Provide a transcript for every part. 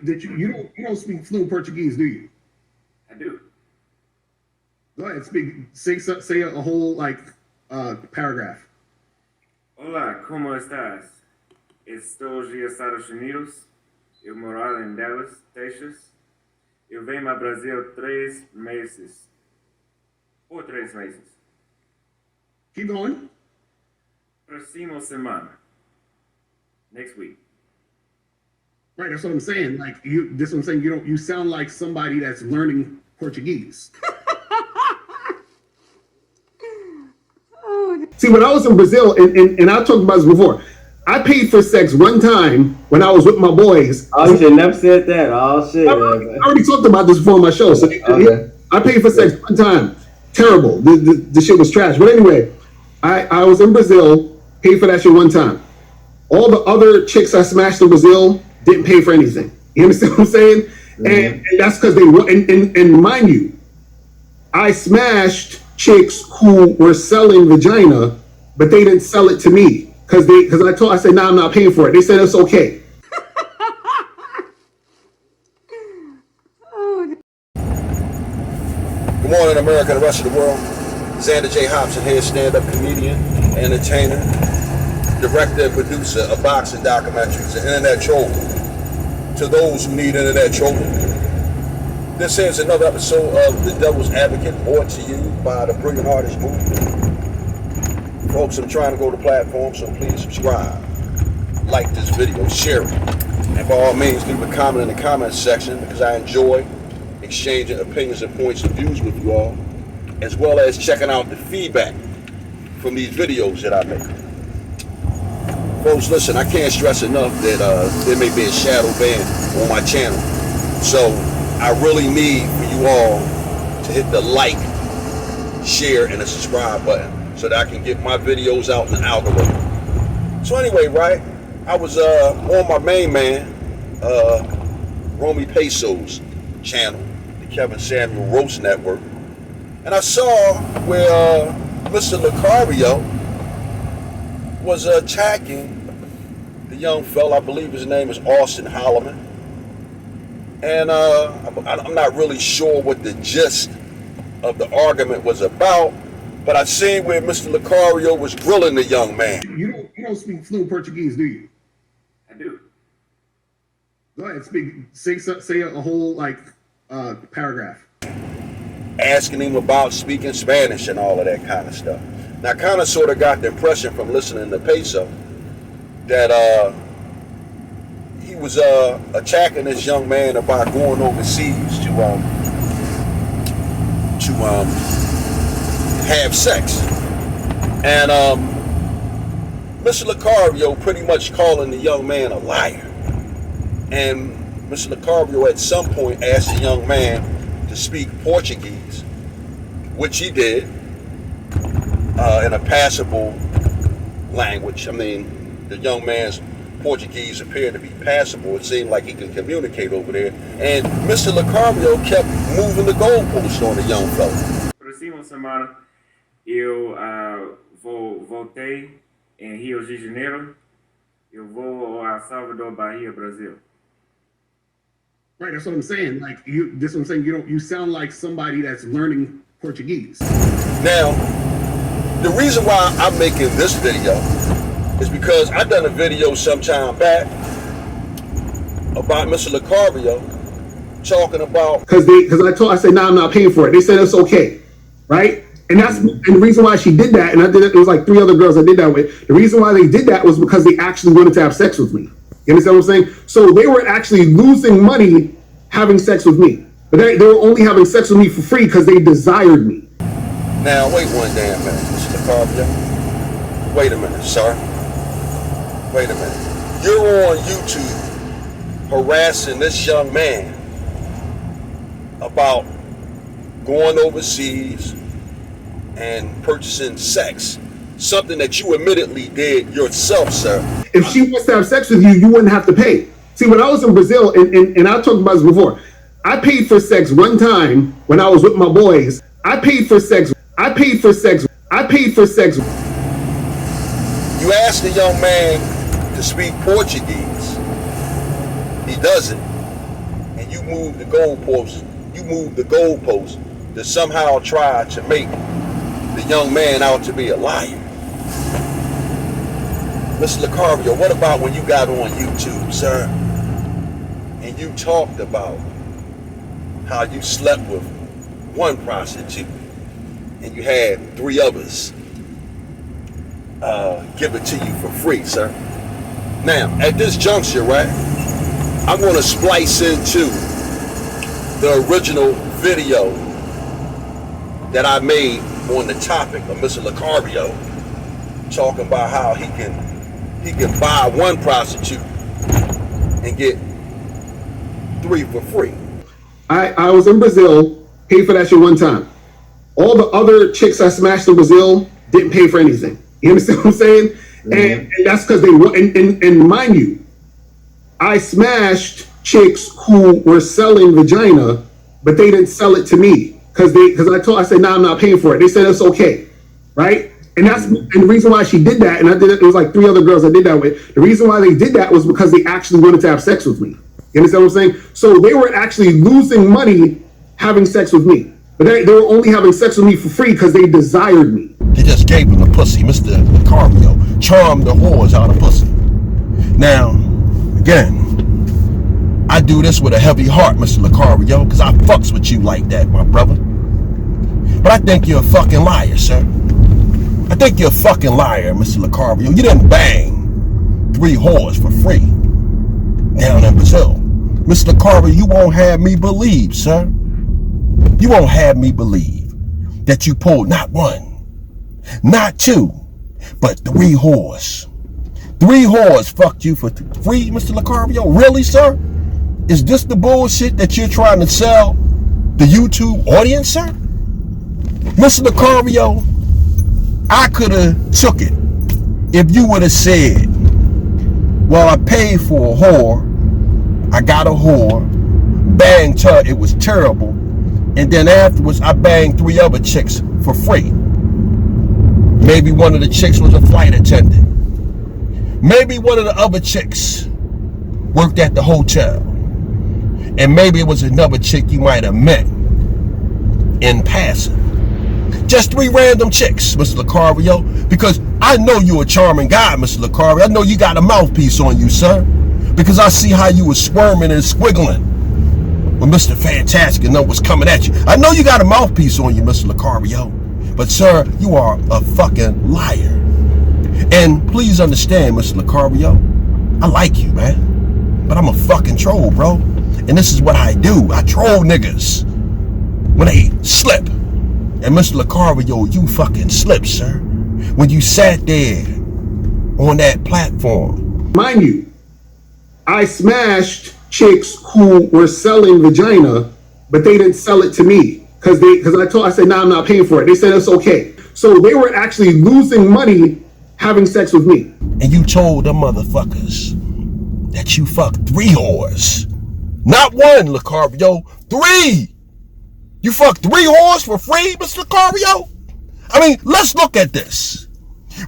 that you don't speak fluent Portuguese, do you? I do. Go ahead, say a whole paragraph. Olá, como estás? Estou nos Estados Unidos. Eu moro em Dallas, Texas. Eu venho ao Brasil 3 meses. Por 3 meses. Keep going. Próxima semana. Next week. Right, that's what I'm saying. This what I'm saying. You sound like somebody that's learning Portuguese. See, when I was in Brazil, and I talked about this before, I paid for sex one time when I was with my boys. Oh, you should never said that. Oh, shit. I already talked about this before on my show. So okay. I paid for sex one time. Terrible. The shit was trash. But anyway, I was in Brazil, paid for that shit one time. All the other chicks I smashed in Brazil didn't pay for anything. You understand what I'm saying? Mm-hmm. And that's because they were, and mind you, I smashed chicks who were selling vagina, but they didn't sell it to me because I said, nah, I'm not paying for it. They said it's okay. Good morning, America and the rest of the world. Xander J. Hobson here, stand-up comedian, entertainer, director and producer of boxing documentaries and internet trolling. To those who need internet trolling, this is another episode of The Devil's Advocate, brought to you by the Brilliant Artist Movement. Folks, I'm trying to grow the platform, so please subscribe, like this video, share it, and by all means, leave a comment in the comment section because I enjoy exchanging opinions and points of views with you all, as well as checking out the feedback from these videos that I make. Folks, listen, I can't stress enough that there may be a shadow ban on my channel. So I really need for you all to hit the like, share, and the subscribe button so that I can get my videos out in the algorithm. So anyway, right, I was on my main man, Romy Peso's channel, the Kevin Samuel Roast Network, and I saw where Mr. Locario was attacking the young fella. I believe his name is Auston Holleman. And I'm not really sure what the gist of the argument was about, but I seen where Mr. Locario was grilling the young man. You don't speak fluent Portuguese, do you? I do. Go ahead, say a whole paragraph. Asking him about speaking Spanish and all of that kind of stuff. Now, I kind of sort of got the impression from listening to Peso that he was attacking this young man about going overseas to have sex, and Mr. Locario pretty much calling the young man a liar. And Mr. Locario at some point asked the young man to speak Portuguese, which he did in a passable language. I mean, the young man's Portuguese appeared to be passable. It seemed like he could communicate over there. And Mr. Locario kept moving the goalposts on the young fella. Próxima semana eu voltei em Rio de Janeiro. Eu vou a Salvador, Bahia, Brasil. Right, that's what I'm saying. This what I'm saying. You sound like somebody that's learning Portuguese. Now, the reason why I'm making this video is because I done a video some time back about Mr. Locario talking about I said, nah, I'm not paying for it. They said it's okay, right? And the reason why she did that, and I did it. There was like 3 other girls I did that with. The reason why they did that was because they actually wanted to have sex with me. You understand what I'm saying? So they were actually losing money having sex with me, but they were only having sex with me for free because they desired me. Now, wait one damn minute, Mr. Locario. Wait a minute, sir. Wait a minute. You're on YouTube harassing this young man about going overseas and purchasing sex. Something that you admittedly did yourself, sir. If she wants to have sex with you, you wouldn't have to pay. See, when I was in Brazil, and I talked about this before, I paid for sex one time when I was with my boys. I paid for sex. You asked the young man to speak Portuguese. He doesn't. move the goalposts. You move the goalposts to somehow try to make the young man out to be a liar. Mr. Locario, what about when you got on YouTube, sir, and you talked about how you slept with one prostitute and you had 3 others give it to you for free, sir? Now, at this juncture, right, I'm going to splice into the original video that I made on the topic of Mr. Locario, talking about how he can buy one prostitute and get 3 for free. I was in Brazil, paid for that shit one time. All the other chicks I smashed in Brazil didn't pay for anything. You understand what I'm saying? Mm-hmm. And that's because they were, and mind you, I smashed chicks who were selling vagina, but they didn't sell it to me because I said, nah, I'm not paying for it. They said it's okay, right? And the reason why she did that, and I did it was like 3 other girls I did that with. The reason why they did that was because they actually wanted to have sex with me. You understand what I'm saying? So they were actually losing money having sex with me, but they were only having sex with me for free because they desired me. They just gave him the pussy. Mr. Locario charmed the whores out of pussy. Now, again, I do this with a heavy heart, Mr. Locario, because I fucks with you like that, my brother. But I think you're a fucking liar, sir. I think you're a fucking liar, Mr. Locario. You didn't bang 3 whores for free down in Brazil. Mr. Locario, you won't have me believe, sir. You won't have me believe that you pulled not 1, not 2, but 3 whores. 3 whores fucked you for free, Mr. Locario? Really, sir? Is this the bullshit that you're trying to sell the YouTube audience, sir? Mr. Locario, I could have took it if you would have said, well, I paid for a whore, I got a whore, banged her, it was terrible, and then afterwards I banged 3 other chicks for free. Maybe one of the chicks was a flight attendant. Maybe one of the other chicks worked at the hotel. And maybe it was another chick you might have met in passing. Just 3 random chicks, Mr. Locario, because I know you're a charming guy, Mr. Locario. I know you got a mouthpiece on you, sir, because I see how you were squirming and squiggling when Mr. Fantastic and was coming at you. I know you got a mouthpiece on you, Mr. Locario, but sir, you are a fucking liar. And please understand, Mr. Locario, I like you, man, but I'm a fucking troll, bro. And this is what I do. I troll niggas when they slip. And Mr. Locario, you fucking slipped, sir, when you sat there on that platform. Mind you, I smashed chicks who were selling vagina, but they didn't sell it to me because I said, nah, I'm not paying for it. They said it's okay. So they were actually losing money having sex with me. And you told them motherfuckers that you fucked 3 whores. Not 1, Locario, 3. You fucked 3 whores for free, Mr. Locario? I mean, let's look at this.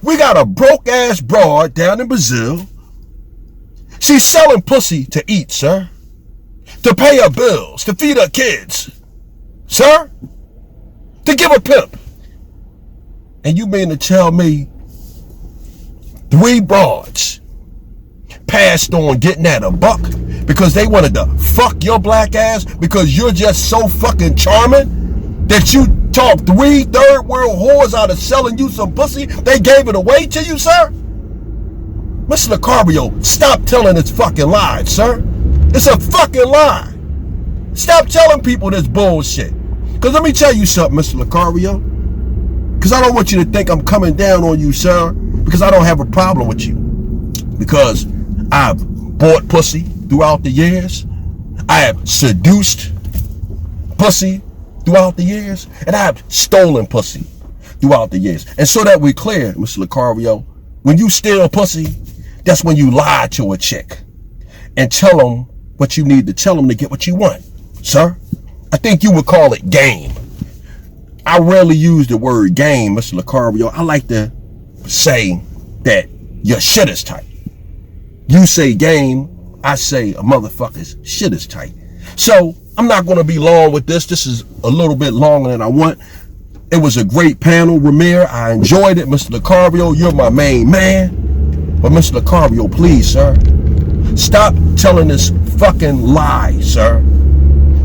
We got a broke-ass broad down in Brazil. She's selling pussy to eat, sir. To pay her bills, to feed her kids. Sir? To give her pimp. And you mean to tell me 3 broads passed on getting at a buck because they wanted to fuck your black ass because you're just so fucking charming that you talk 3 third-world whores out of selling you some pussy? They gave it away to you, sir? Mr. Locario, stop telling this fucking lie, sir. It's a fucking lie. Stop telling people this bullshit. Because let me tell you something, Mr. Locario. Because I don't want you to think I'm coming down on you, sir. Because I don't have a problem with you. Because I've bought pussy throughout the years. I have seduced pussy throughout the years. And I have stolen pussy throughout the years. And so that we're clear, Mr. Locario, when you steal pussy, that's when you lie to a chick and tell them what you need to tell them to get what you want, sir. I think you would call it game. I rarely use the word game, Mr. Locario. I like to say that your shit is tight. You say game, I say a motherfucker's shit is tight. So I'm not going to be long with this. This is a little bit longer than I want. It was a great panel, Ramir. I enjoyed it. Mr. Locario, you're my main man. But Mr. Locario, please, sir, stop telling this fucking lie, sir,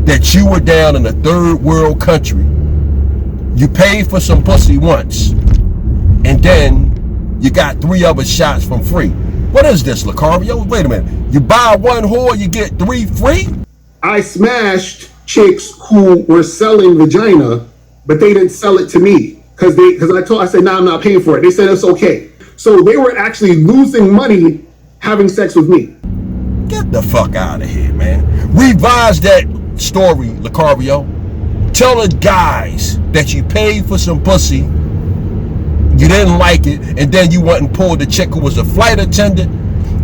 that you were down in a third world country. You paid for some pussy once, and then you got 3 other shots from free. What is this, Locario? Wait a minute. You buy 1 whore, you get 3 free? I smashed chicks who were selling vagina, but they didn't sell it to me because I said, nah, I'm not paying for it. They said it's okay. So they were actually losing money having sex with me. Get the fuck out of here, man. Revise that story, Locario. Tell the guys that you paid for some pussy, you didn't like it, and then you went and pulled the chick who was a flight attendant,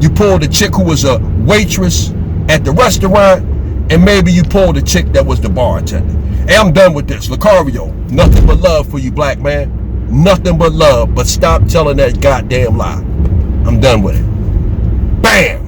you pulled the chick who was a waitress at the restaurant, and maybe you pulled the chick that was the bartender. Hey, I'm done with this. Locario, nothing but love for you, black man. Nothing but love, but stop telling that goddamn lie. I'm done with it. Bam!